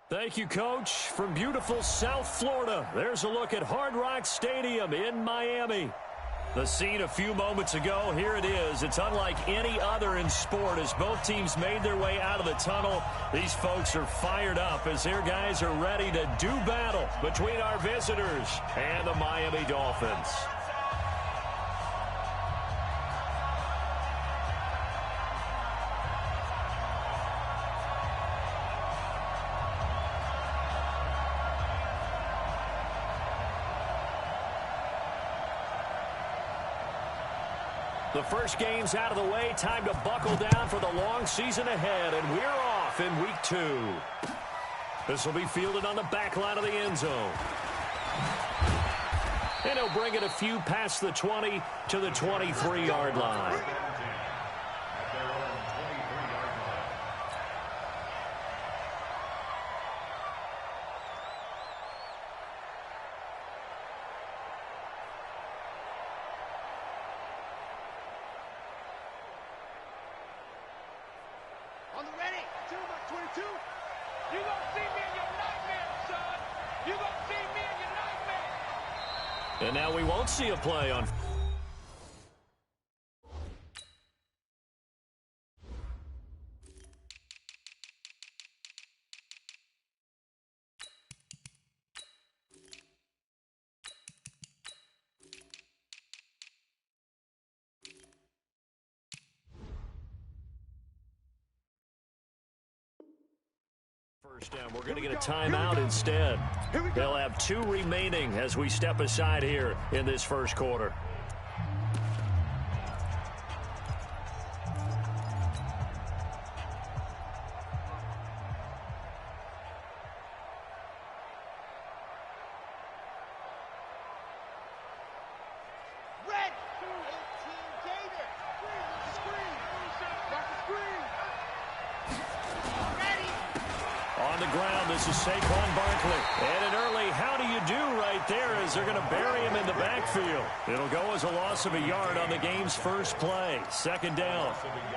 Thank you, Coach. From beautiful South Florida, there's a look at Hard Rock Stadium in Miami. The scene a few moments ago, here it is. It's unlike any other in sport as both teams made their way out of the tunnel. These folks are fired up as their guys are ready to do battle between our visitors and the Miami Dolphins. The first game's out of the way. Time to buckle down for the long season ahead, and we're off in week 2. This will be fielded on the back line of the end zone. And he'll bring it a few past the 20 to the 23-yard line. And now we won't see a play on. First down, we're going to get a timeout instead. They'll have 2 remaining as we step aside here in this first quarter. On the ground, this is Saquon Barkley. And an early how do you do right there as they're going to bury him in the backfield. It'll go as a loss of a yard on the game's first play. Second down.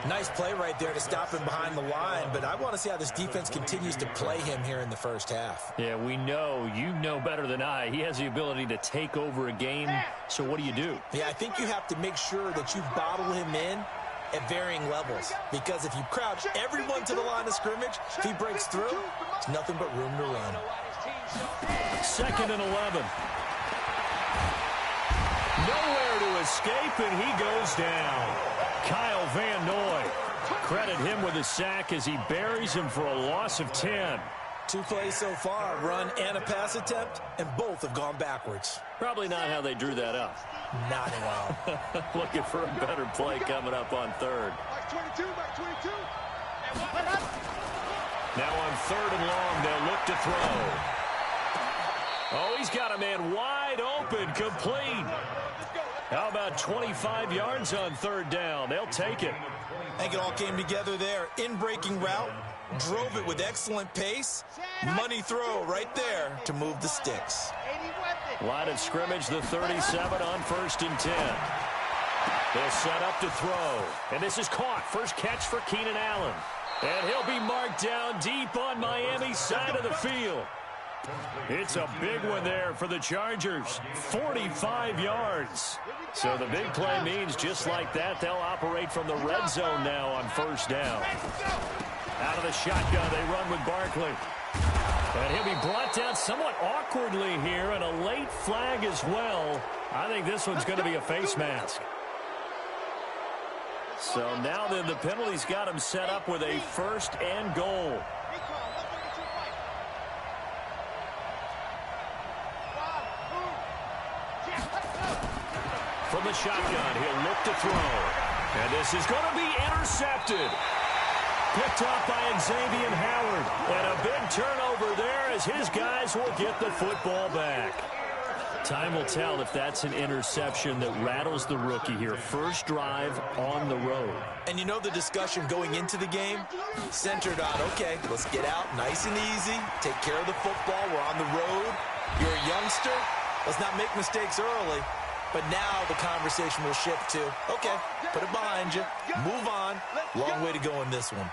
Nice play right there to stop him behind the line, but I want to see how this defense continues to play him here in the first half. Yeah, we know, you know better than I. He has the ability to take over a game. So what do you do? Yeah, I think you have to make sure that you bottle him in at varying levels, because if you crouch everyone to the line of scrimmage, if he breaks through, it's nothing but room to run. Second and 11. Nowhere to escape, and he goes down. Kyle Van Noy. Credit him with a sack as he buries him for a loss of 10. 2 plays so far, a run and a pass attempt, and both have gone backwards. Probably not how they drew that up. Not at all. Looking for a better play coming up on third. Now on third and long, they'll look to throw. Oh, he's got a man wide open, complete. How about 25 yards on third down? They'll take it. I think it all came together there. In-breaking route, drove it with excellent pace. Money throw right there to move the sticks. Line of scrimmage, the 37 on 1st and 10. They'll set up to throw. And this is caught. First catch for Keenan Allen. And he'll be marked down deep on Miami's side of the field. It's a big one there for the Chargers. 45 yards. So the big play means just like that, they'll operate from the red zone now on first down. Out of the shotgun, they run with Barkley. And he'll be brought down somewhat awkwardly here, and a late flag as well. I think this one's going to be a face mask. So now then the penalty's got him set up with a 1st and goal. From the shotgun, he'll look to throw. And this is going to be intercepted. Picked off by Xavier Howard. And a big turnover there as his guys will get the football back. Time will tell if that's an interception that rattles the rookie here. First drive on the road. And you know the discussion going into the game? Centered on, okay, let's get out nice and easy. Take care of the football. We're on the road. You're a youngster. Let's not make mistakes early. But now the conversation will shift to, okay, put it behind you. Move on. Long way to go in this one.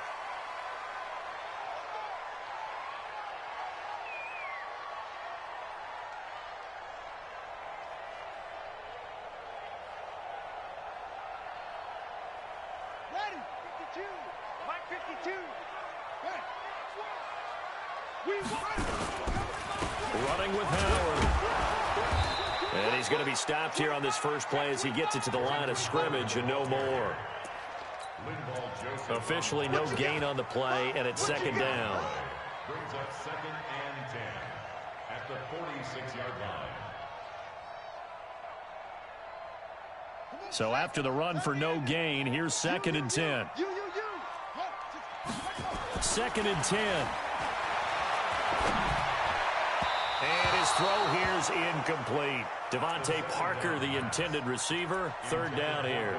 Running with Howard. And he's going to be stopped here on this first play as he gets it to the line of scrimmage and no more. Officially no gain on the play, and it's second down. Brings up 2nd and 10 at the 46-yard line. So after the run for no gain, here's 2nd and 10. 2nd and 10. And his throw here's incomplete. Devontae Parker, the intended receiver. 3rd down here.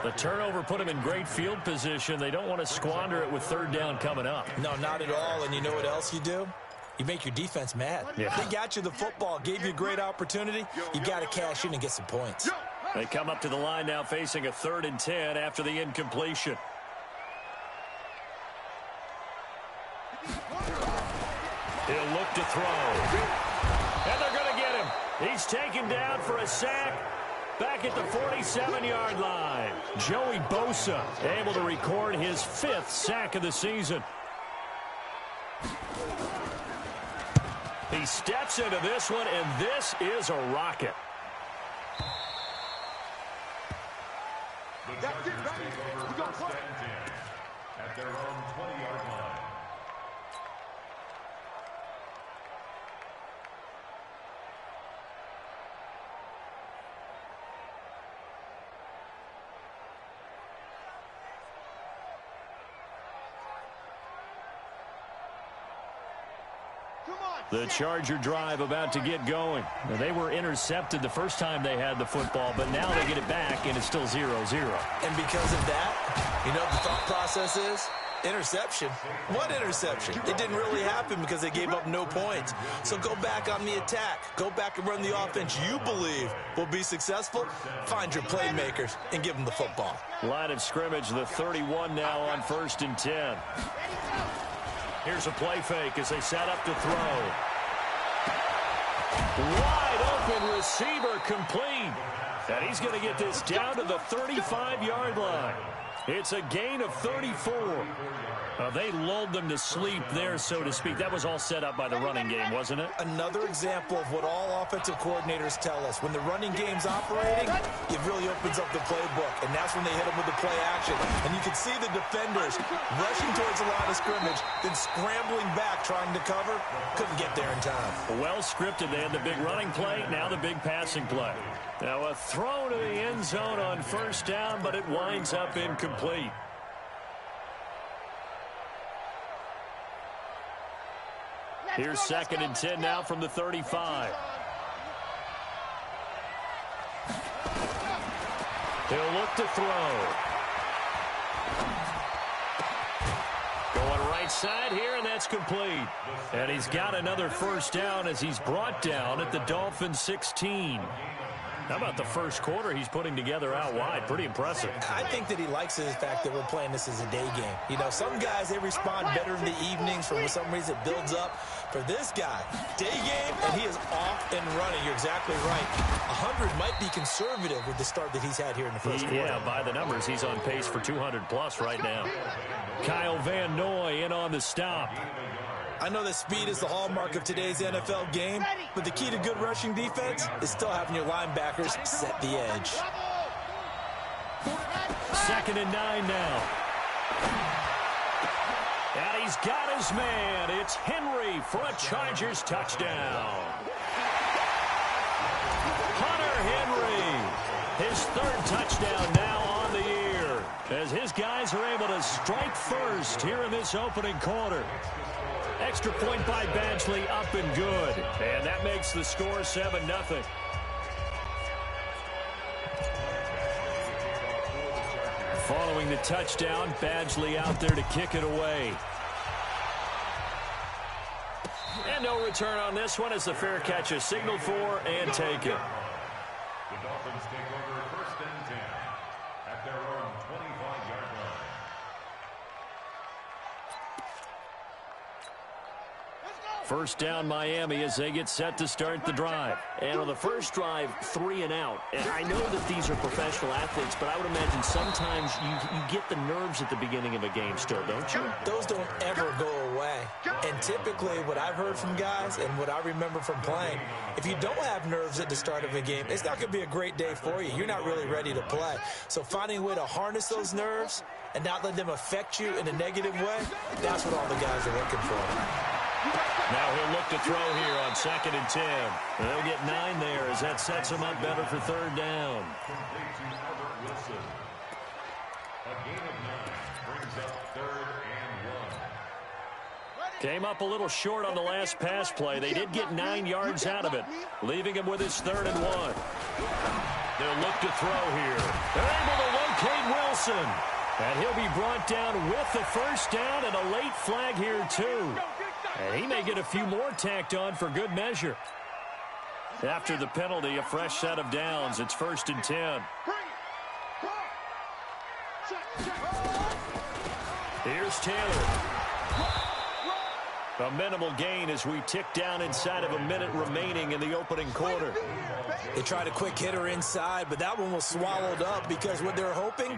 The turnover put him in great field position. They don't want to squander it with 3rd down coming up. No, not at all. And you know what else you do? You make your defense mad. Yeah. They got you the football, gave you a great opportunity. You got to cash in and get some points. They come up to the line now facing a 3rd and 10 after the incompletion. He'll look to throw. And they're going to get him. He's taken down for a sack back at the 47-yard line. Joey Bosa able to record his 5th sack of the season. He steps into this one, and this is a rocket. The Chargers take over 1st and 10 at their own 20-yard line. The Charger drive about to get going. Now, they were intercepted the first time they had the football, but now they get it back, and it's still 0-0. And because of that, you know what the thought process is? Interception. What interception? It didn't really happen because they gave up no points. So go back on the attack. Go back and run the offense you believe will be successful. Find your playmakers and give them the football. Line of scrimmage, the 31 now on 1st and 10. Here's a play fake as they set up to throw. Wide open receiver complete. And he's going to get this down to the 35-yard line. It's a gain of 34. They lulled them to sleep there, so to speak. That was all set up by the running game, wasn't it? Another example of what all offensive coordinators tell us. When the running game's operating, it really opens up the playbook, and that's when they hit them with the play action. And you can see the defenders rushing towards the line of scrimmage, then scrambling back trying to cover. Couldn't get there in time. Well scripted. They had the big running play, now the big passing play. Now a throw to the end zone on 1st down, but it winds up incomplete. Here's 2nd and 10 now from the 35. He'll look to throw. Going right side here, and that's complete. And he's got another 1st down as he's brought down at the Dolphins' 16. How about the first quarter he's putting together out wide? Pretty impressive. I think that he likes the fact that we're playing this as a day game. You know, some guys, they respond better in the evenings. For some reason, it builds up. For this guy, day game, and he is off and running. You're exactly right. 100 might be conservative with the start that he's had here in the first quarter. Yeah, by the numbers, he's on pace for 200-plus right now. Kyle Van Noy in on the stop. I know that speed is the hallmark of today's NFL game, but the key to good rushing defense is still having your linebackers set the edge. 2nd and 9 now. And he's got his man. It's Henry for a Chargers touchdown. Hunter Henry, his 3rd touchdown now on the year, as his guys are able to strike first here in this opening quarter. Extra point by Badgley, up and good. And that makes the score 7-0. Following the touchdown, Badgley out there to kick it away. And no return on this one as the fair catch is signaled for and taken. The Dolphins take over 1st and 10 at their own 25-yard line. First down Miami as they get set to start the drive. And on the first drive, 3 and out. And I know that these are professional athletes, but I would imagine sometimes you get the nerves at the beginning of a game still, don't you? Those don't ever go away. And typically what I've heard from guys and what I remember from playing, if you don't have nerves at the start of a game, it's not going to be a great day for you. You're not really ready to play. So finding a way to harness those nerves and not let them affect you in a negative way, that's what all the guys are looking for. Now he'll look to throw here on 2nd and 10. And they'll get 9 there as that sets him up better for 3rd down. Came up a little short on the last pass play. They did get 9 yards out of it, leaving him with his 3rd and 1. They'll look to throw here. They're able to locate Wilson. And he'll be brought down with the first down and a late flag here, too. And he may get a few more tacked on for good measure. After the penalty, a fresh set of downs. It's 1st and 10. Here's Taylor. A minimal gain as we tick down inside of a minute remaining in the opening quarter. They tried a quick hitter inside, but that one was swallowed up because what they're hoping,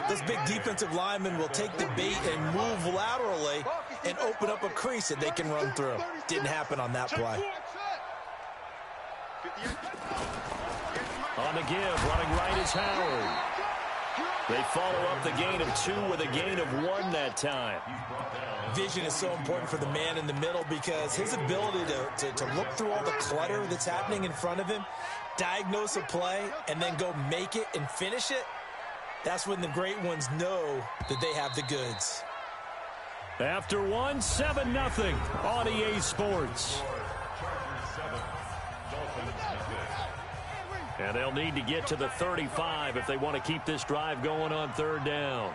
this big defensive lineman will take the bait and move laterally and open up a crease that they can run through. Didn't happen on that play. On the give, running right is Howard. They follow up the gain of 2 with a gain of 1 that time. Vision is so important for the man in the middle because his ability to look through all the clutter that's happening in front of him, diagnose a play, and then go make it and finish it, that's when the great ones know that they have the goods. After 1, 7-0 on EA Sports. And they'll need to get to the 35 if they want to keep this drive going on 3rd down.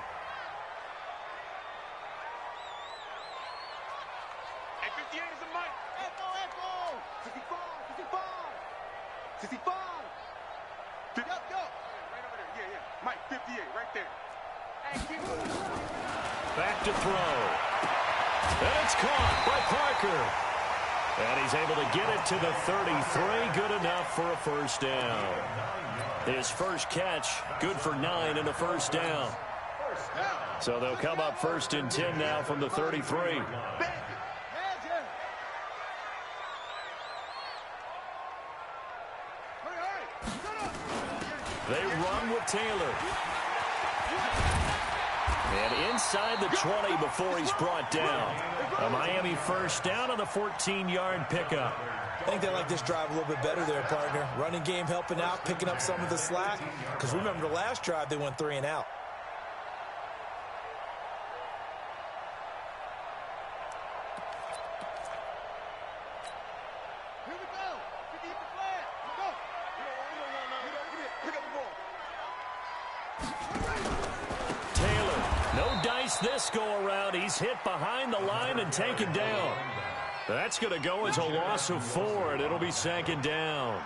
Hey, 58 is the mic. Echo. 65. 65. Go. Right over there. Yeah. Mike, 58, right there. Hey, keep moving. Back to throw. And it's caught by Parker. And he's able to get it to the 33. Good enough for a first down. His first catch, good for 9 and a first down. So they'll come up 1st and 10 now from the 33. They run with Taylor. And inside the 20 before he's brought down. A Miami first down on the 14-yard pickup. I think they like this drive a little bit better there, partner. Running game helping out, picking up some of the slack. Because remember the last drive, they went 3 and out. Here we go. Hit the flag. Go. Pick up the ball. Taylor, no dice this go around. He's hit behind the line and taken down. That's going to go as a loss of 4, and it'll be 2nd down.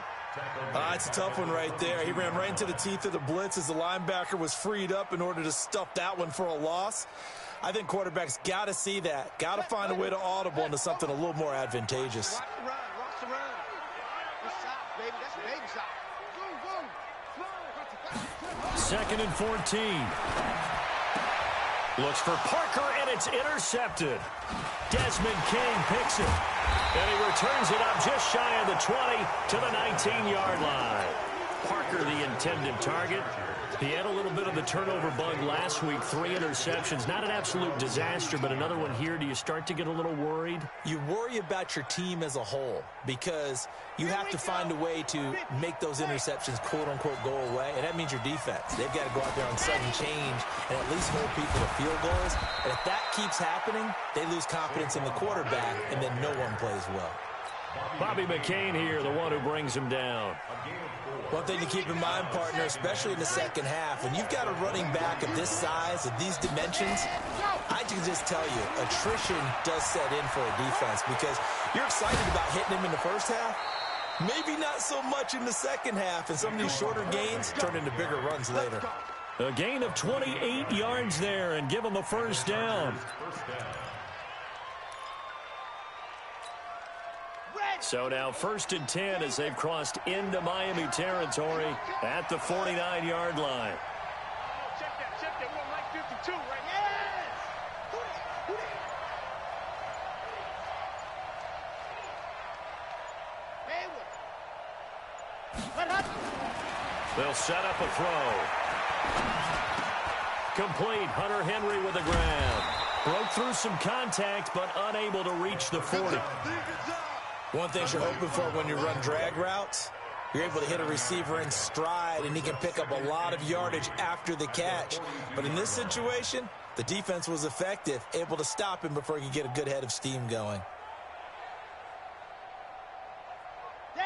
It's a tough one right there. He ran right into the teeth of the blitz as the linebacker was freed up in order to stuff that one for a loss. I think quarterbacks got to see that. Got to find a way to audible into something a little more advantageous. Rock the run. Good shot, baby. That's a baby shot. 2nd and 14. Looks for Parker, and it's intercepted. Desmond King picks it. And he returns it up just shy of the 20 to the 19-yard line. Parker, the intended target. He had a little bit of the turnover bug last week, 3 interceptions. Not an absolute disaster, but another one here. Do you start to get a little worried? You worry about your team as a whole because you have to find a way to make those interceptions, quote-unquote, go away, and that means your defense. They've got to go out there on sudden change and at least hold people to field goals. And if that keeps happening, they lose confidence in the quarterback, and then no one plays well. Bobby McCain here, the one who brings him down. One thing to keep in mind, partner, especially in the second half, when you've got a running back of this size, of these dimensions, I can just tell you, attrition does set in for a defense because you're excited about hitting him in the first half. Maybe not so much in the second half, and some of these shorter gains turn into bigger runs later. A gain of 28 yards there and give him a first down. So now 1st and 10 as they've crossed into Miami territory at the 49-yard line. Check that. We're on like 52, right? Yes! They'll set up a throw. Complete. Hunter Henry with the grab. Broke through some contact, but unable to reach the 40. One thing you're hoping for when you run drag routes, you're able to hit a receiver in stride, and he can pick up a lot of yardage after the catch. But in this situation, the defense was effective, able to stop him before he could get a good head of steam going.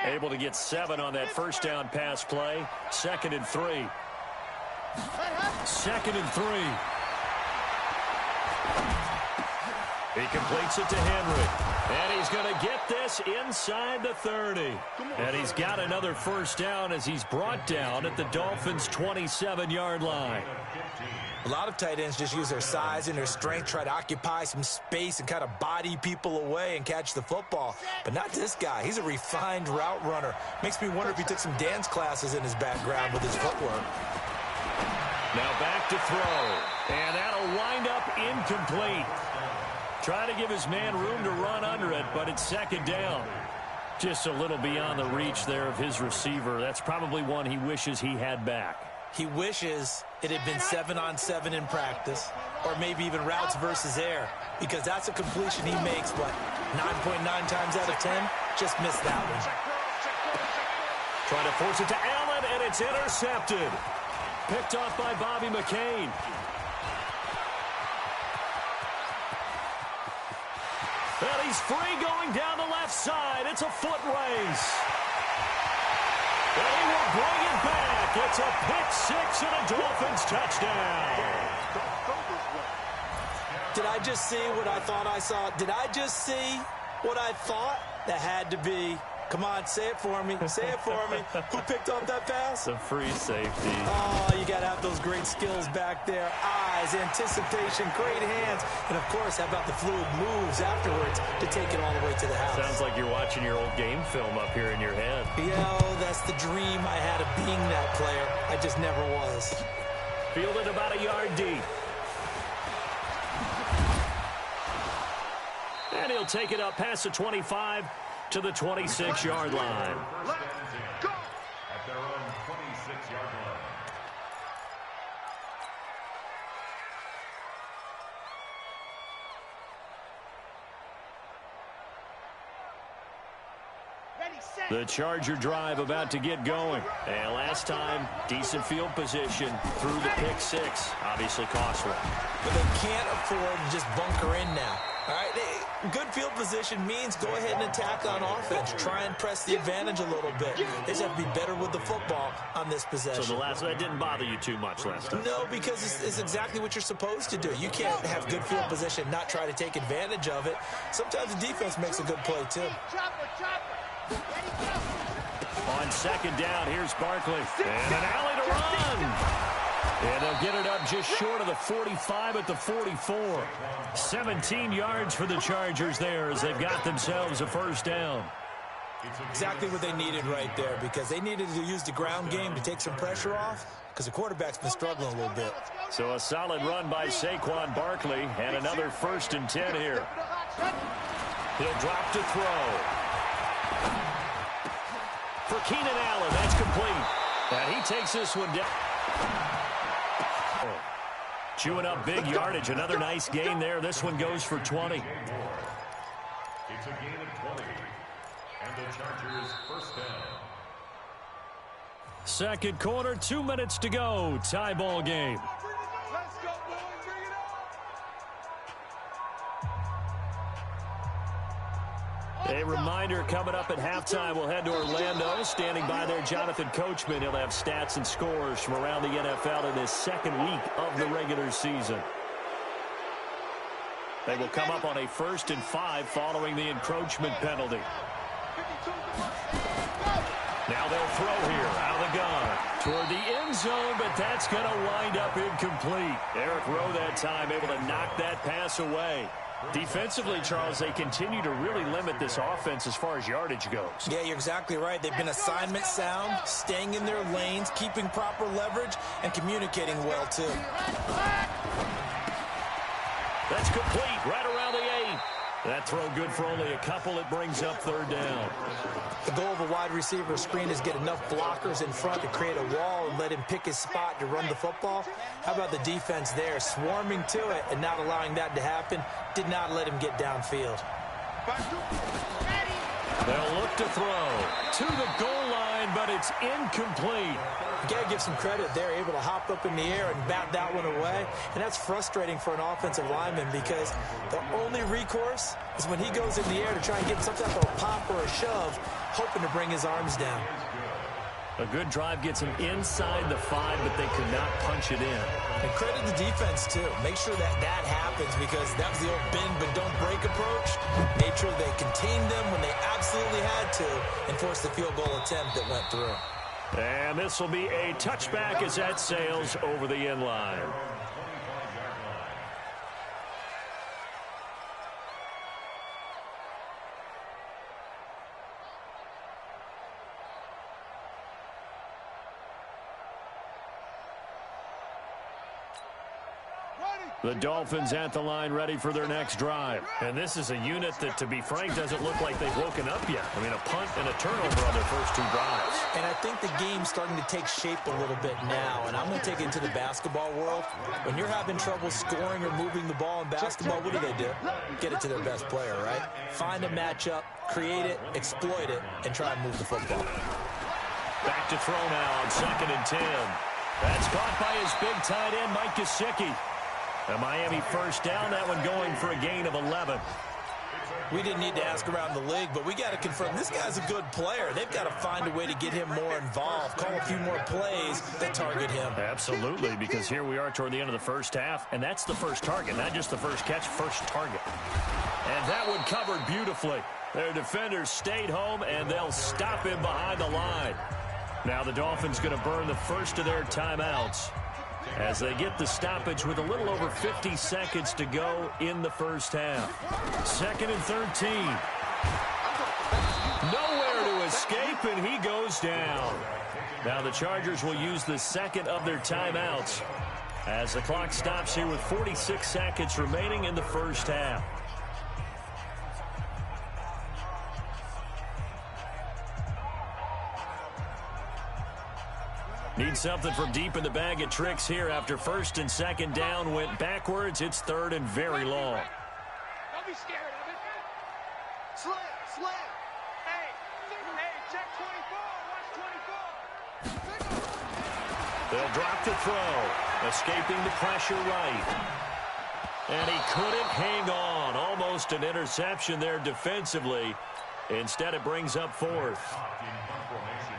Able to get 7 on that first down pass play. 2nd and 3. 2nd and 3. He completes it to Henry. And he's going to get this inside the 30. And he's got another first down as he's brought down at the Dolphins' 27-yard line. A lot of tight ends just use their size and their strength, try to occupy some space and kind of body people away and catch the football. But not this guy. He's a refined route runner. Makes me wonder if he took some dance classes in his background with his footwork. Now back to throw. And that'll wind up incomplete. Trying to give his man room to run under it, but it's 2nd down. Just a little beyond the reach there of his receiver. That's probably one he wishes he had back. He wishes it had been 7-on-7 in practice, or maybe even routes versus air, because that's a completion he makes, what, 9.9 times out of 10? Just missed that one. Trying to force it to Allen, and it's intercepted. Picked off by Bobby McCain. And he's free going down the left side. It's a foot race. And he will bring it back. It's a pick 6 and a Dolphins touchdown. Did I just see what I thought I saw? Did I just see what I thought? That had to be. Come on, say it for me. Say it for me. Who picked up that pass? The free safety. Oh, you got to have those great skills back there. Eyes, anticipation, great hands. And, of course, how about the fluid moves afterwards to take it all the way to the house? Sounds like you're watching your old game film up here in your head. That's the dream I had of being that player. I just never was. Fielded about a yard deep. And he'll take it up past the 25 to the 26-yard line. Let's go! At their own 26-yard line. The Charger drive about to get going. And last time, decent field position through the pick 6. Obviously costly. But they can't afford to just bunker in now. All right, good field position means go ahead and attack on offense. Try and press the advantage a little bit. They just have to be better with the football on this possession. So that didn't bother you too much last time? No, because it's exactly what you're supposed to do. You can't have good field position and not try to take advantage of it. Sometimes the defense makes a good play, too. On 2nd down, here's Barkley. And an alley to run. And they'll get it up just short of the 45 at the 44. 17 yards for the Chargers there as they've got themselves a first down. Exactly what they needed right there, because they needed to use the ground game to take some pressure off, because the quarterback's been struggling a little bit. So a solid run by Saquon Barkley, and another 1st and 10 here. He'll drop to throw. For Keenan Allen, that's complete. And he takes this one down. Chewing up big yardage. Another nice gain there. This one goes for 20. It's a gain of 20. And the Chargers first down. 2nd quarter, 2 minutes to go. Tie ball game. Let's go, boys. Bring it on. A reminder, coming up at halftime, we'll head to Orlando. Standing by there, Jonathan Coachman. He'll have stats and scores from around the NFL in this 2nd week of the regular season. They will come up on a 1st and 5 following the encroachment penalty. Now they'll throw here out of the gun toward the end zone, but that's going to wind up incomplete. Eric Rowe that time able to knock that pass away. Defensively, Charles, they continue to really limit this offense as far as yardage goes. Yeah, you're exactly right. They've been assignment sound, staying in their lanes, keeping proper leverage, and communicating well, too. That's complete, right around the 8. That throw good for only a couple. It brings up third down. The goal of a wide receiver screen is get enough blockers in front to create a wall and let him pick his spot to run the football. How about the defense there, swarming to it and not allowing that to happen? Did not let him get downfield. They'll look to throw to the goal line, but it's incomplete. You got to give some credit. They're able to hop up in the air and bat that one away. And that's frustrating for an offensive lineman because the only recourse is when he goes in the air to try and get some type of a pop or a shove, hoping to bring his arms down. A good drive gets him inside the 5, but they could not punch it in. And credit the defense, too. Make sure that happens because that was the old bend but don't break approach. Made sure they contained them when they absolutely had to and forced the field goal attempt that went through. And this will be a touchback as that sails over the end line. The Dolphins at the line ready for their next drive. And this is a unit that, to be frank, doesn't look like they've woken up yet. I mean, a punt and a turnover on their first 2 drives. And I think the game's starting to take shape a little bit now. And I'm going to take it into the basketball world. When you're having trouble scoring or moving the ball in basketball, what do? Get it to their best player, right? Find a matchup, create it, exploit it, and try and move the football. Back to throw now on 2nd and 10. That's caught by his big tight end, Mike Gesicki. A Miami first down, that one going for a gain of 11. We didn't need to ask around the league, but we got to confirm this guy's a good player. They've got to find a way to get him more involved, call a few more plays that target him. Absolutely, because here we are toward the end of the first half, and that's the first target, not just the first catch, first target. And that one covered beautifully. Their defenders stayed home, and they'll stop him behind the line. Now the Dolphins going to burn the first of their timeouts as they get the stoppage with a little over 50 seconds to go in the first half. 2nd and 13. Nowhere to escape, and he goes down. Now the Chargers will use the second of their timeouts as the clock stops here with 46 seconds remaining in the first half. Need something from deep in the bag of tricks here after 1st and 2nd down went backwards. It's 3rd and very long. Don't be scared of it. Slam. Hey, check 24. Watch 24. They'll drop the throw. Escaping the pressure right. And he couldn't hang on. Almost an interception there defensively. Instead, it brings up 4th.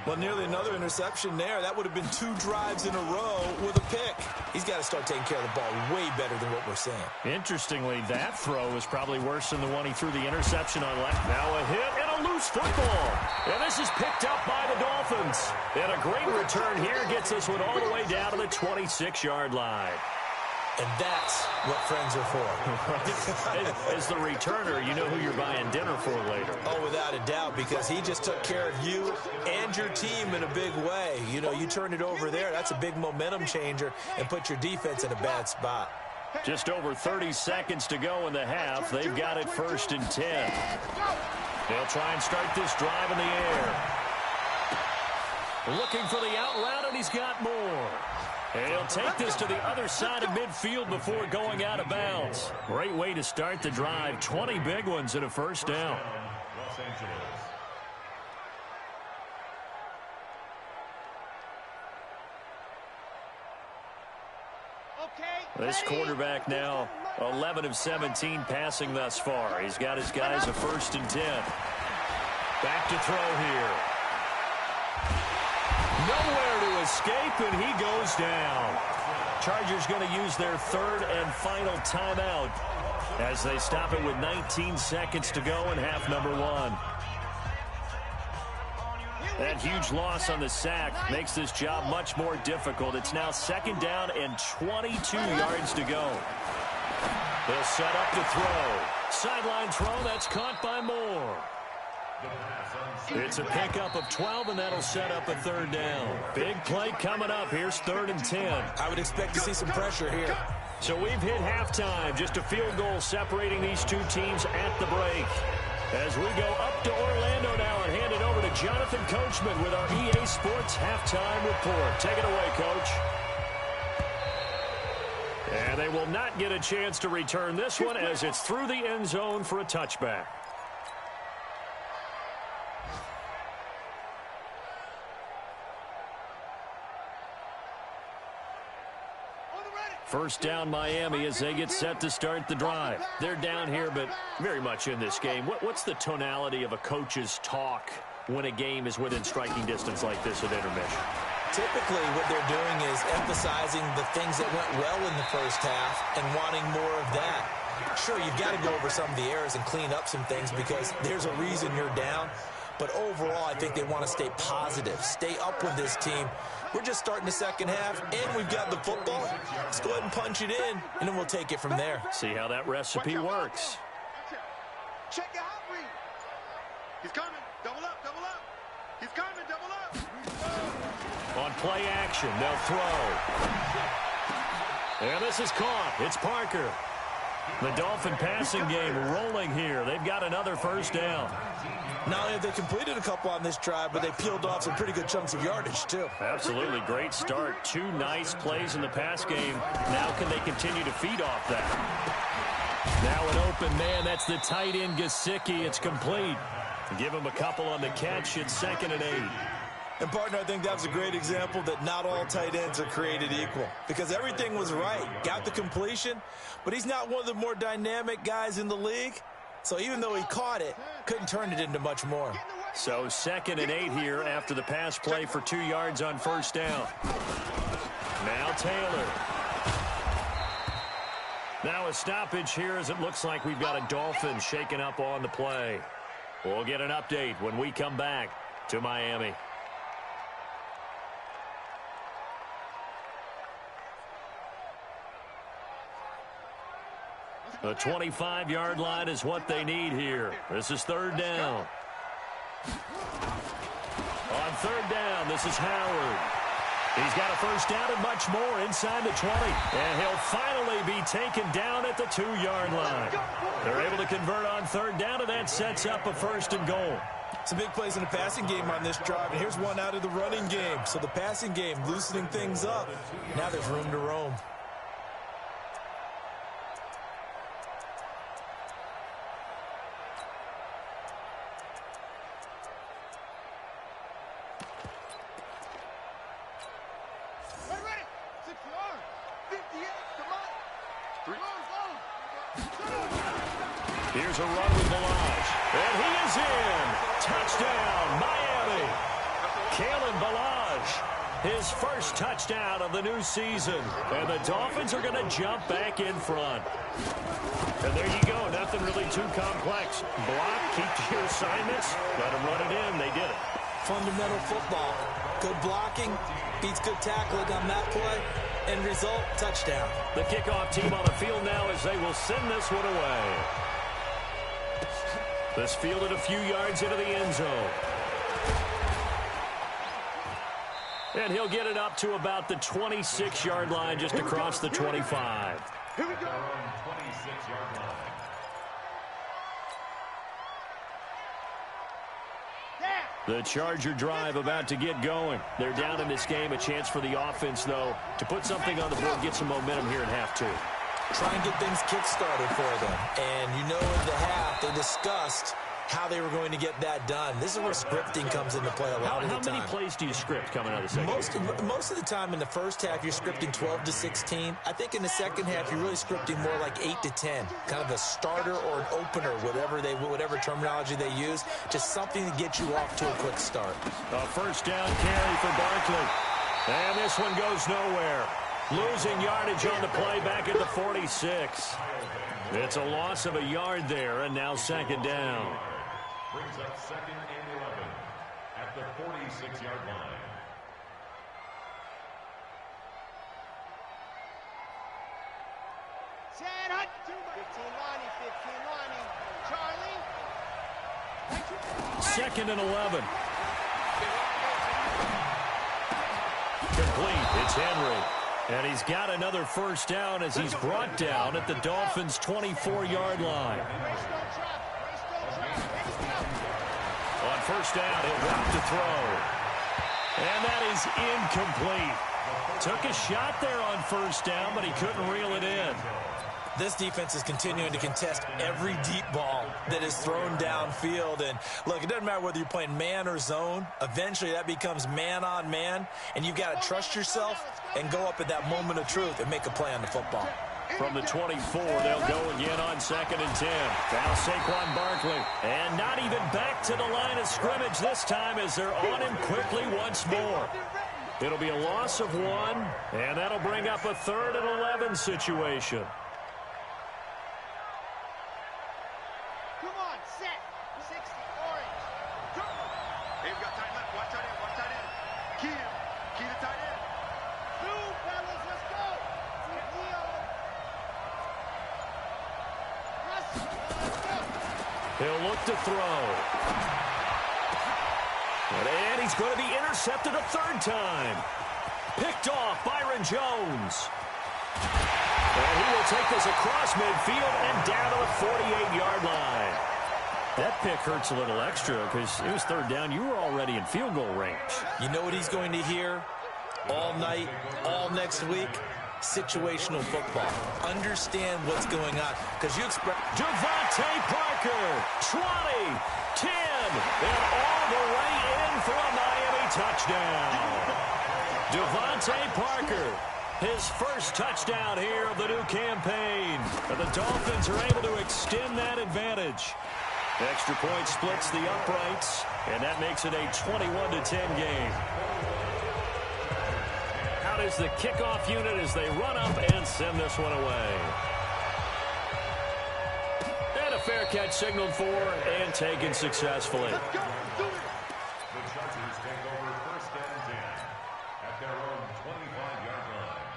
Well, nearly another interception there. That would have been 2 drives in a row with a pick. He's got to start taking care of the ball way better than what we're seeing. Interestingly, that throw is probably worse than the one he threw the interception on left. Now a hit and a loose football. And this is picked up by the Dolphins. And a great return here gets this one all the way down to the 26-yard line. And that's what friends are for. As the returner, you know who you're buying dinner for later. Oh, without a doubt, because he just took care of you and your team in a big way. You know, you turn it over there, that's a big momentum changer, and put your defense in a bad spot. Just over 30 seconds to go in the half. They've got it 1st and 10. They'll try and start this drive in the air. Looking for the out route, and he's got more. And he'll take this to the other side of midfield before going out of bounds. Great way to start the drive. 20 big ones and a first down. Los Angeles. This quarterback now 11 of 17 passing thus far. He's got his guys a 1st and 10. Back to throw here. Nowhere to escape, and he goes down. Chargers going to use their 3rd and final timeout as they stop it with 19 seconds to go in half number 1. That huge loss on the sack makes this job much more difficult. It's now 2nd down and 22 yards to go. They'll set up to throw. Sideline throw, that's caught by Moore. It's a pickup of 12, and that'll set up a third down. Big play coming up. Here's 3rd and 10. I would expect to see some pressure here. So we've hit halftime. Just a field goal separating these two teams at the break. As we go up to Orlando now and hand it over to Jonathan Coachman with our EA Sports Halftime Report. Take it away, Coach. And they will not get a chance to return this one as it's through the end zone for a touchback. First down Miami as they get set to start the drive. They're down here, but very much in this game. What's the tonality of a coach's talk when a game is within striking distance like this at intermission? Typically, what they're doing is emphasizing the things that went well in the first half and wanting more of that. Sure, you've got to go over some of the errors and clean up some things because there's a reason you're down. But overall, I think they want to stay positive, stay up with this team. We're just starting the second half, and we've got the football. Let's go ahead and punch it in, and then we'll take it from there. See how that recipe works. Check your hot read. He's coming. Double up, double up. He's coming, double up. On play action, they'll throw. And this is caught. It's Parker. The Dolphin passing game rolling here. They've got another first down. Not only have they completed a couple on this drive, but they peeled off some pretty good chunks of yardage, too. Absolutely great start. 2 nice plays in the pass game. Now can they continue to feed off that? Now an open man. That's the tight end, Gesicki. It's complete. Give him a couple on the catch. It's 2nd and 8. And, partner, I think that was a great example that not all tight ends are created equal because everything was right. Got the completion, but he's not one of the more dynamic guys in the league. So even though he caught it, couldn't turn it into much more. So 2nd and 8 here after the pass play for 2 yards on first down. Now Taylor. Now a stoppage here as it looks like we've got a Dolphin shaken up on the play. We'll get an update when we come back to Miami. The 25-yard line is what they need here. This is 3rd down. On 3rd down, this is Howard. He's got a first down and much more inside the 20. And he'll finally be taken down at the 2-yard line. They're able to convert on 3rd down, and that sets up a 1st and goal. Some big plays in the passing game on this drive, and here's one out of the running game. So the passing game loosening things up. Now there's room to roam. Here's a run with Ballerz. And he is in. Touchdown, Miami. Kalen Ballerz, his first touchdown of the new season. And the Dolphins are going to jump back in front. And there you go. Nothing really too complex. Block, keep your assignments. Let them run it in. They did it. Fundamental football. Good blocking beats good tackling on that play. End result, touchdown. The kickoff team on the field now as they will send this one away. This fielded a few yards into the end zone. And he'll get it up to about the 26-yard line just across the 25. Here we go. 26-yard line. The Charger drive about to get going. They're down in this game. A chance for the offense, though, to put something on the board, get some momentum here in half 2. Try and get things kick-started for them. And you know in the half they discussed how they were going to get that done. This is where scripting comes into play a lot of the time. How many plays do you script coming out of the second half? Most of the time in the first half, you're scripting 12 to 16. I think in the second half, you're really scripting more like 8 to 10. Kind of a starter or an opener, whatever terminology they use. Just something to get you off to a quick start. A first down carry for Barkley. And this one goes nowhere. Losing yardage on the play back at the 46. It's a loss of a yard there, and now second down. Brings up 2nd and 11 at the 46-yard line. Set, hut. 15 lining, 15 lining. Charlie. 2nd and 11. Complete. It's Henry. And he's got another first down as he's brought down at the Dolphins' 24-yard line. On first down, he'll drop to throw. And that is incomplete. Took a shot there on first down, but he couldn't reel it in. This defense is continuing to contest every deep ball that is thrown downfield. And, look, it doesn't matter whether you're playing man or zone. Eventually, that becomes man on man. And you've got to trust yourself and go up at that moment of truth and make a play on the football. From the 24, they'll go again on 2nd and 10. Now Saquon Barkley. And not even back to the line of scrimmage this time as they're on him quickly once more. It'll be a loss of 1, and that'll bring up a 3rd and 11 situation. Come on, set. 60, orange. Go. Hey, we got tight left. Watch tight end. Watch tight end. Key him. Key the tight end. Two, fellas. Let's go. Neo. Let's go. He'll look to throw. And he's going to be intercepted a 3rd time. Picked off Byron Jones. And he will take this across midfield and down to the 48-yard line. That pick hurts a little extra because it was 3rd down. You were already in field goal range. You know what he's going to hear all night, all next week? Situational football. Understand what's going on. Because you expect Devontae Parker, 20, 10, and all the way in for a Miami touchdown. Devontae Parker, his first touchdown here of the new campaign. And the Dolphins are able to extend that advantage. Extra point splits the uprights, and that makes it a 21-10 game. Out is the kickoff unit as they run up and send this one away. And a fair catch signaled for and taken successfully. The Chargers take over 1st and 10 at their own 25-yard line.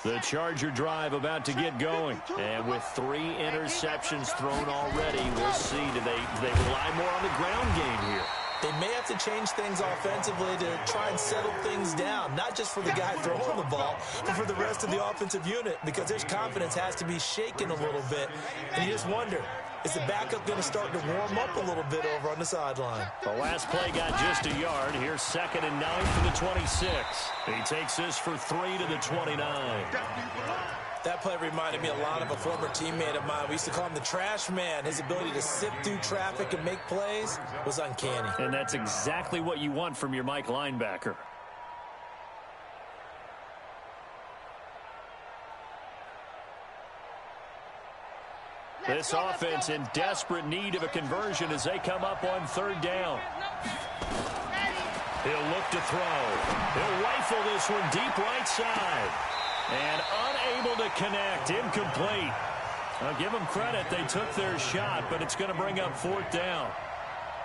The Charger drive about to get going. And with 3 interceptions thrown already, we'll see. Do they rely more on the ground game here? they may have to change things offensively to try and settle things down, not just for the guy throwing the ball, but for the rest of the offensive unit, because their confidence has to be shaken a little bit. And you just wonder, is the backup going to start to warm up a little bit over on the sideline? The last play got just a yard. Here's 2nd and 9 from the 26. He takes this for 3 to the 29. That play reminded me a lot of a former teammate of mine. We used to call him the trash man. His ability to sift through traffic and make plays was uncanny. And that's exactly what you want from your Mike linebacker. This offense in desperate need of a conversion as they come up on 3rd down. He'll look to throw. He'll rifle this one deep right side. And unable to connect. Incomplete. I'll give them credit. They took their shot, but it's going to bring up 4th down.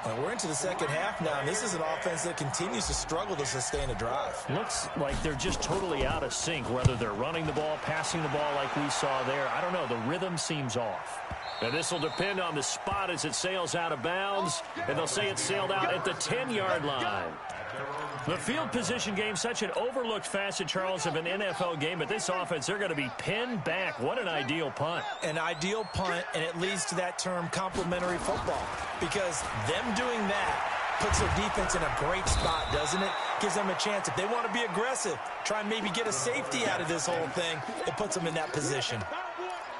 Well, we're into the second half now, and this is an offense that continues to struggle to sustain a drive. Looks like they're just totally out of sync, whether they're running the ball, passing the ball like we saw there. I don't know. The rhythm seems off. And this will depend on the spot as it sails out of bounds, and they'll say it sailed out at the 10-yard line. The field position game, such an overlooked facet, Charles, of an NFL game. But this offense, they're going to be pinned back. What an ideal punt. An ideal punt, and it leads to that term complementary football. Because them doing that puts their defense in a great spot, doesn't it? Gives them a chance. If they want to be aggressive, try and maybe get a safety out of this whole thing, it puts them in that position.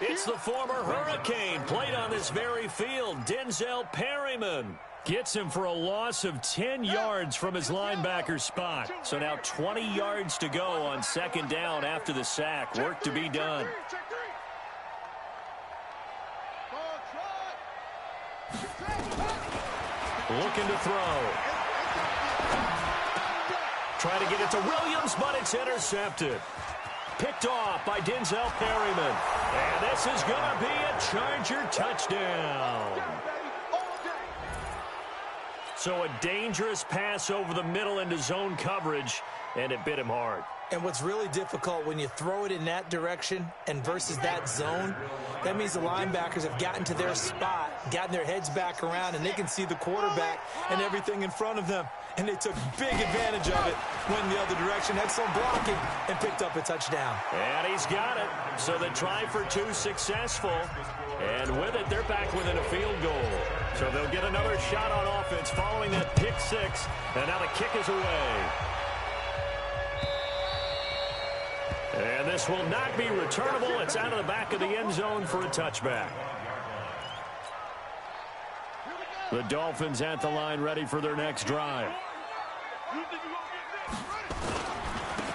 It's the former Hurricane, played on this very field, Denzel Perryman. Gets him for a loss of 10 yards from his linebacker spot. So now 20 yards to go on 2nd down after the sack. Work to be done. Looking to throw. Trying to get it to Williams, but it's intercepted. Picked off by Denzel Perryman. And this is going to be a Charger touchdown. So a dangerous pass over the middle into zone coverage. and it bit him hard. And what's really difficult when you throw it in that direction and versus that zone, that means the linebackers have gotten to their spot, gotten their heads back around, and they can see the quarterback and everything in front of them. And they took big advantage of it, went the other direction, excellent blocking, and picked up a touchdown. And he's got it. So the try for two successful. And with it, they're back within a field goal. So they'll get another shot on offense following that pick six. And now the kick is away. And this will not be returnable. It's out of the back of the end zone for a touchback. The Dolphins at the line ready for their next drive.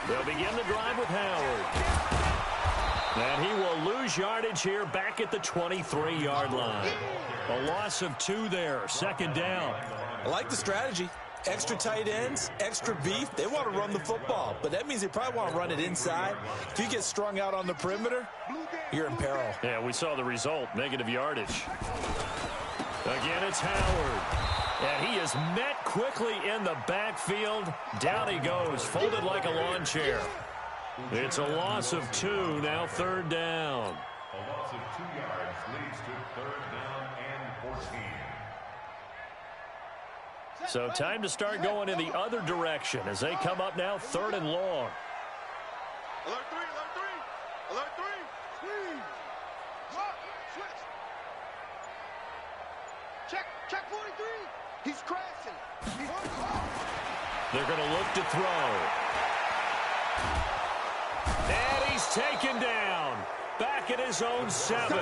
They'll begin the drive with Howard. And he will lose yardage here back at the 23-yard line. A loss of 2 there, second down. I like the strategy. Extra tight ends, extra beef. They want to run the football, but that means they probably want to run it inside. If you get strung out on the perimeter, you're in peril. Yeah, we saw the result, negative yardage. Again, it's Howard. And he is met quickly in the backfield. Down he goes, folded like a lawn chair. It's a loss of 2, now third down. A loss of 2 yards leads to third down and 14. So time to start going in the other direction as they come up now third and long. Alert 3, alert 3, alert 3. Switch. Check 43. He's crashing. They're going to look to throw. And he's taken down. Back at his own 7.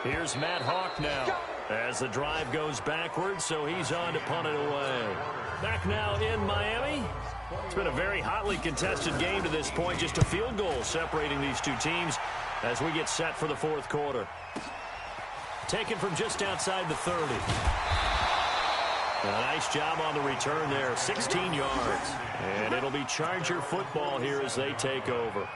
Here's Matt Hawk now as the drive goes backwards, so he's on to punt it away. Back now in Miami. It's been a very hotly contested game to this point. Just a field goal separating these two teams as we get set for the fourth quarter. Taken from just outside the 30. A nice job on the return there, 16 yards. And it'll be Charger football here as they take over.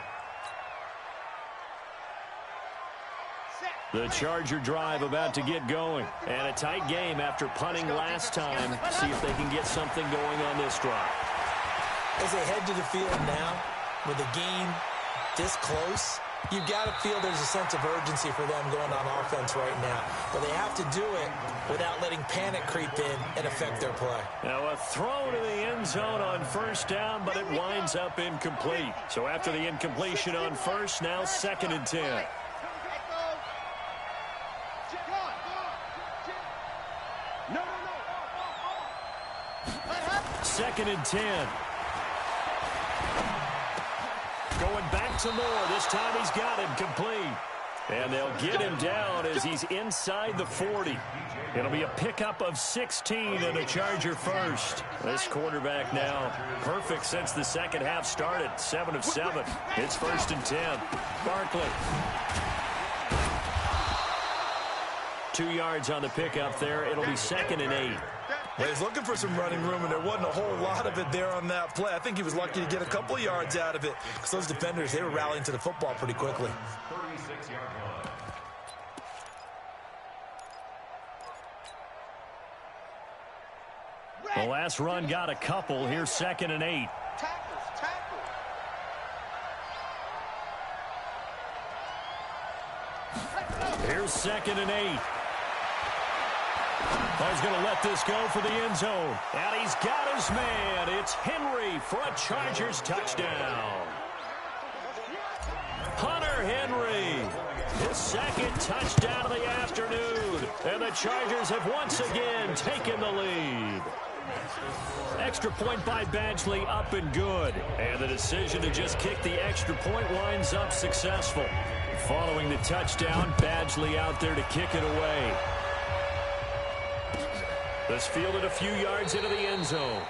The Charger drive about to get going. And a tight game after punting last time. See if they can get something going on this drive. As they head to the field now, with the game this close, you've got to feel there's a sense of urgency for them going on offense right now. But they have to do it without letting panic creep in and affect their play. Now a throw to the end zone on first down, but it winds up incomplete. So after the incompletion on first, now 2nd and 10. Second and 10. Going back to Moore. This time he's got him complete. And they'll get him down as he's inside the 40. It'll be a pickup of 16 and a Charger first. This quarterback now perfect since the second half started. 7 of 7. It's 1st and 10. Barkley. 2 yards on the pickup there. It'll be 2nd and 8. Well, he's looking for some running room, and there wasn't a whole lot of it there on that play. I think he was lucky to get a couple of yards out of it because those defenders, they were rallying to the football pretty quickly. 36-yard line. The last run got a couple. Here's 2nd and 8. Tackle. Here's 2nd and 8. He's going to let this go for the end zone. And he's got his man. It's Henry for a Chargers touchdown. Hunter Henry, his 2nd touchdown of the afternoon. And the Chargers have once again taken the lead. Extra point by Badgley, up and good. And the decision to just kick the extra point winds up successful. Following the touchdown, Badgley out there to kick it away. This fielded a few yards into the end zone.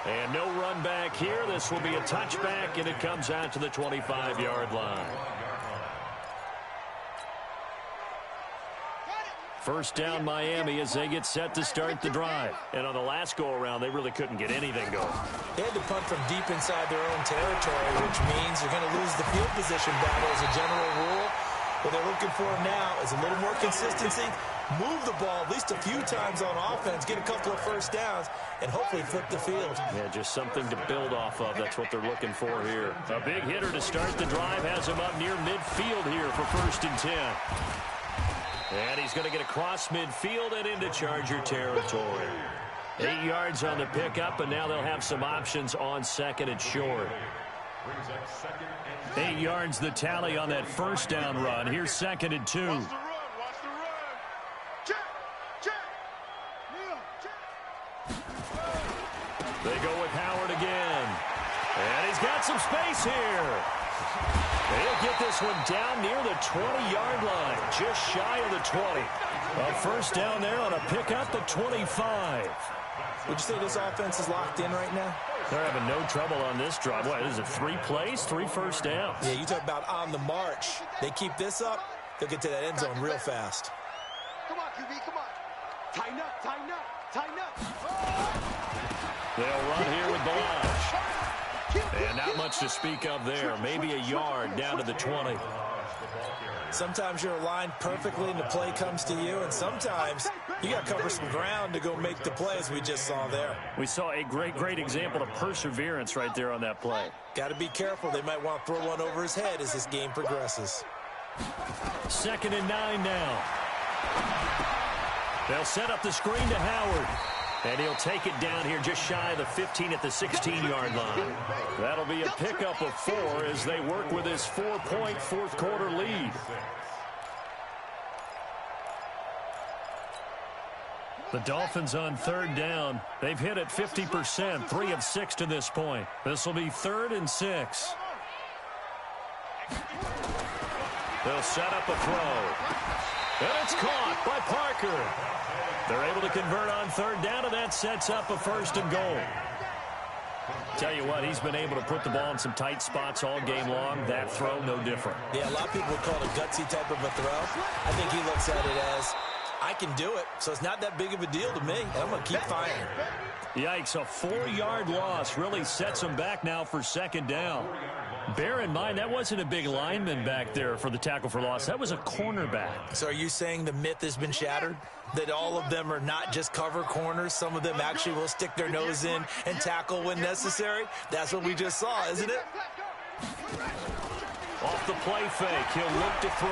And no run back here. This will be a touchback, and it comes out to the 25-yard line. First down Miami as they get set to start the drive. And on the last go-around, they really couldn't get anything going. They had to punt from deep inside their own territory, which means you're going to lose the field position battle as a general rule. What they're looking for now is a little more consistency, move the ball at least a few times on offense, get a couple of first downs, and hopefully flip the field. Yeah, just something to build off of. That's what they're looking for here. A big hitter to start the drive has him up near midfield here for 1st and 10. And he's going to get across midfield and into Charger territory. 8 yards on the pickup, and now they'll have some options on 2nd and short. 8 yards the tally on that first down run. Here's 2nd and 2. Watch the run. Watch the run. Check. Check. Neil, check. They go with Howard again. And he's got some space here. They'll get this one down near the 20-yard line, just shy of the 20. A first down there on a pickup at 25. Would you say this offense is locked in right now? They're having no trouble on this drive. What, is it 3 plays, 3 first downs? Yeah, you talk about on the march. They keep this up, they'll get to that end zone real fast. Come on, QB, come on. Tighten up, tighten up, tighten up. They'll run here with Ballerz. And not much to speak of there. Maybe a yard down to the 20. Sometimes you're aligned perfectly and the play comes to you, and sometimes you got to cover some ground to go make the play, as we just saw there. We saw a great example of perseverance right there on that play. Got to be careful. They might want to throw one over his head as this game progresses. 2nd and 9 now. They'll set up the screen to Howard. And he'll take it down here just shy of the 15 at the 16-yard line. That'll be a pickup of 4 as they work with his 4-point fourth-quarter lead. The Dolphins on 3rd down. They've hit it 50%, 3 of 6 to this point. This will be 3rd and 6. They'll set up a throw. And it's caught by Parker. They're able to convert on 3rd down, and that sets up a 1st and goal. Tell you what, he's been able to put the ball in some tight spots all game long. That throw, no different. Yeah, a lot of people would call it a gutsy type of a throw. I think he looks at it as, I can do it, so it's not that big of a deal to me, and I'm going to keep firing. Yikes, a 4-yard loss really sets him back now for 2nd down. Bear in mind, that wasn't a big lineman back there for the tackle for loss. That was a cornerback. So are you saying the myth has been shattered? That all of them are not just cover corners? Some of them actually will stick their nose in and tackle when necessary? That's what we just saw, isn't it? Off the play fake, he'll look to throw.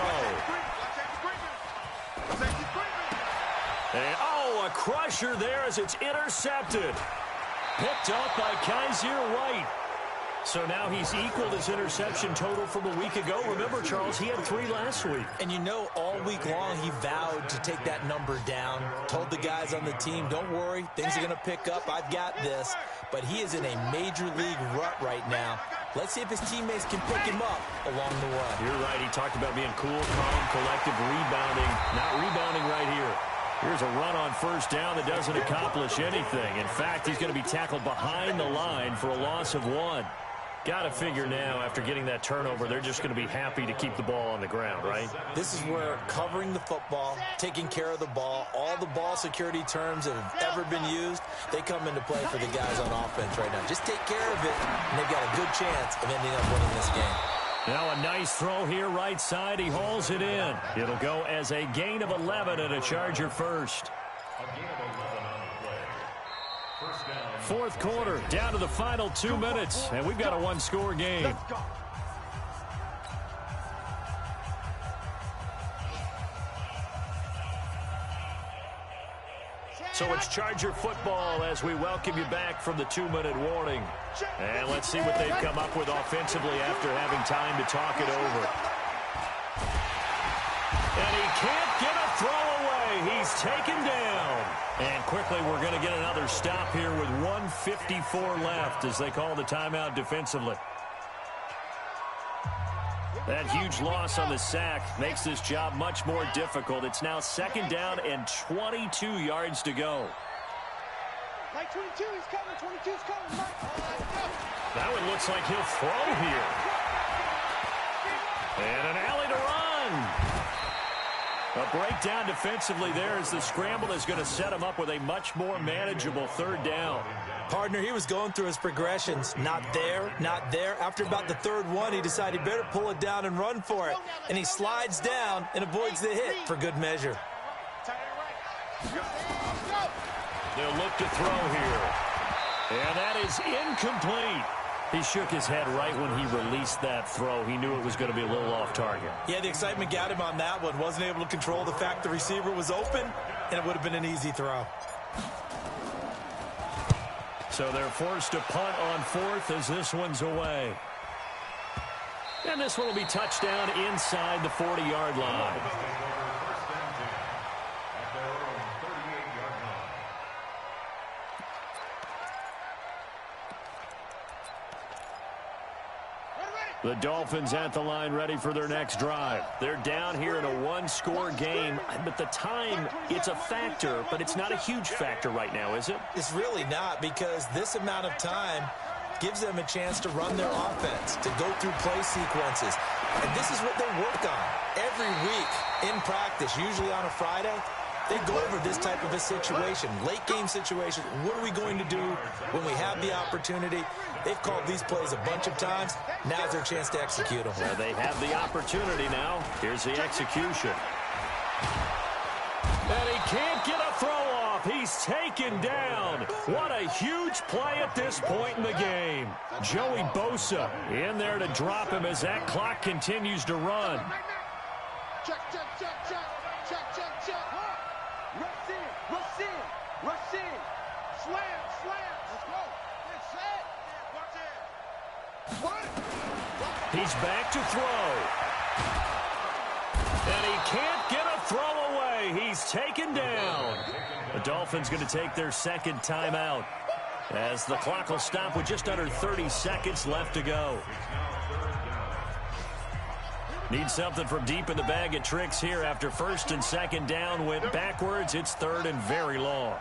And, a crusher there as it's intercepted. Picked up by Kaiser White. So now he's equaled his interception total from a week ago. Remember, Charles, he had 3 last week. And you know, all week long he vowed to take that number down. Told the guys on the team, don't worry, things are going to pick up. I've got this. But he is in a major league rut right now. Let's see if his teammates can pick him up along the way. You're right. He talked about being cool, calm, collective, rebounding. Not rebounding right here. Here's a run on 1st down that doesn't accomplish anything. In fact, he's going to be tackled behind the line for a loss of 1. Got to figure now, after getting that turnover, they're just going to be happy to keep the ball on the ground, right? This is where covering the football, taking care of the ball, all the ball security terms that have ever been used, they come into play for the guys on offense right now. Just take care of it, and they've got a good chance of ending up winning this game. Now a nice throw here right side. He hauls it in. It'll go as a gain of 11 and a Charger first. 4th quarter, down to the final 2 minutes, and we've got a 1-score game. So it's Charger football as we welcome you back from the 2-minute warning. And let's see what they've come up with offensively after having time to talk it over. And he can't get a throw away. He's taken down. And quickly we're going to get another stop here with 1:54 left as they call the timeout defensively. That huge loss on the sack makes this job much more difficult. It's now 2nd down and 22 yards to go. Mike 22 is coming, 22's coming, Mike. That one looks like he'll throw here. And an alley to run. A breakdown defensively there as the scramble is going to set him up with a much more manageable third down. Partner, he was going through his progressions. Not there, not there. After about the third one, he decided he better pull it down and run for it. And he slides down and avoids the hit for good measure. They'll look to throw here. And that is incomplete. He shook his head right when he released that throw. He knew it was going to be a little off target. Yeah, the excitement got him on that one. Wasn't able to control the fact the receiver was open, and it would have been an easy throw. So they're forced to punt on fourth as this one's away. And this one will be touchdown inside the 40-yard line. The Dolphins at the line ready for their next drive. They're down here in a one-score game, but the time, it's a factor, but it's not a huge factor right now, is it? It's really not, because this amount of time gives them a chance to run their offense, to go through play sequences. And this is what they work on every week in practice, usually on a Friday. They go over this type of a situation, late game situation. What are we going to do when we have the opportunity? They've called these plays a bunch of times. Now's their chance to execute them. Well, they have the opportunity now. Here's the execution. And he can't get a throw off. He's taken down. What a huge play at this point in the game. Joey Bosa in there to drop him as that clock continues to run. Check, check, check, check. Check, check, check. Rush in, rush in, rush in. Slam, slam. Let's go. Get set. Watch it. What? He's back to throw. And he can't get a throw away. He's taken down. The Dolphins going to take their second timeout as the clock will stop with just under 30 seconds left to go. Need something from deep in the bag of tricks here after first and second down went backwards. It's third and very long.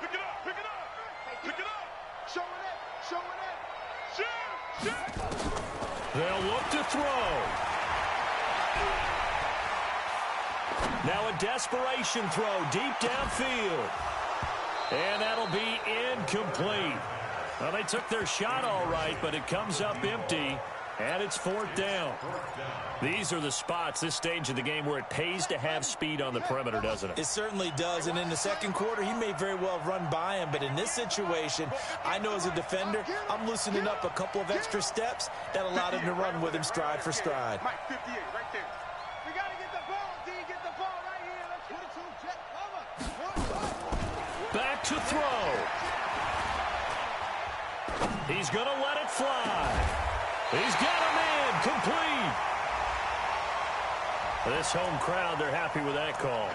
Pick it up, pick it up, pick it up. Show it in, show it in. Shoot. They'll look to throw. Now a desperation throw deep downfield. And that'll be incomplete. Well, they took their shot all right, but it comes up empty, and it's fourth down. These are the spots, this stage of the game, where it pays to have speed on the perimeter, doesn't it? It certainly does, and in the second quarter, he may very well run by him, but in this situation, I know as a defender, I'm loosening up a couple of extra steps that allowed him to run with him stride for stride. Mike, 58, right there. We got to get the ball, D. Get the ball right here. Let's get it to him. Check, cover. Back to throw. He's going to let it fly. He's got a man complete. This home crowd, they're happy with that call.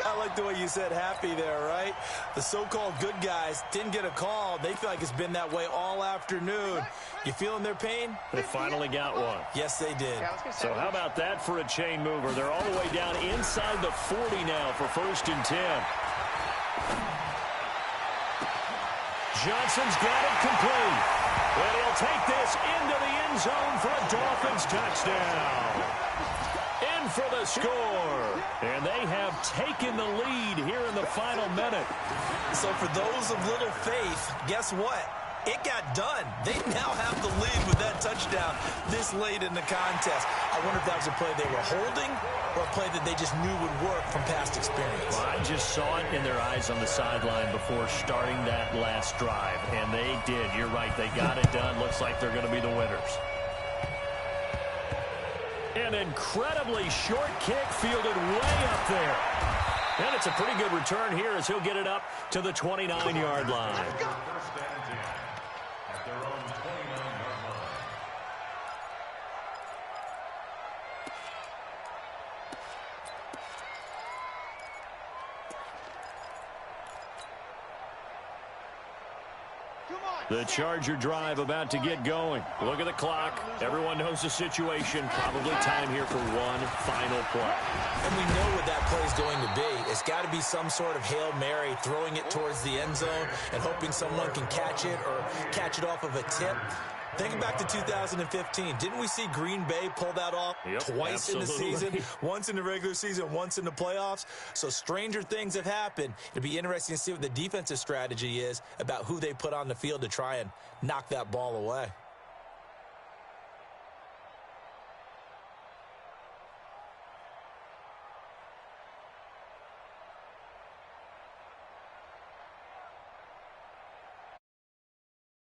I like the way you said happy there, right? The so-called good guys didn't get a call. They feel like it's been that way all afternoon. You feeling their pain? They finally got one. Yes, they did. So how about that for a chain mover? They're all the way down inside the 40 now for first and 10. Johnson's got it complete. And he'll take this into the end zone for a Dolphins touchdown. In for the score. And they have taken the lead here in the final minute. So for those of little faith, guess what? It got done. They now have the lead with that touchdown this late in the contest. I wonder if that was a play they were holding or a play that they just knew would work from past experience. Well, I just saw it in their eyes on the sideline before starting that last drive, and they did. You're right. They got it done. Looks like they're going to be the winners. An incredibly short kick fielded way up there. And it's a pretty good return here as he'll get it up to the 29-yard line. Come on, The Charger drive about to get going. Look at the clock. Everyone knows the situation. Probably time here for one final play. And we know what that play is going to be. It's got to be some sort of Hail Mary, throwing it towards the end zone and hoping someone can catch it or catch it off of a tip. Think back to 2015. Didn't we see Green Bay pull that off twice in the season? Once in the regular season, once in the playoffs. So stranger things have happened. It'll be interesting to see what the defensive strategy is about who they put on the field to try and knock that ball away.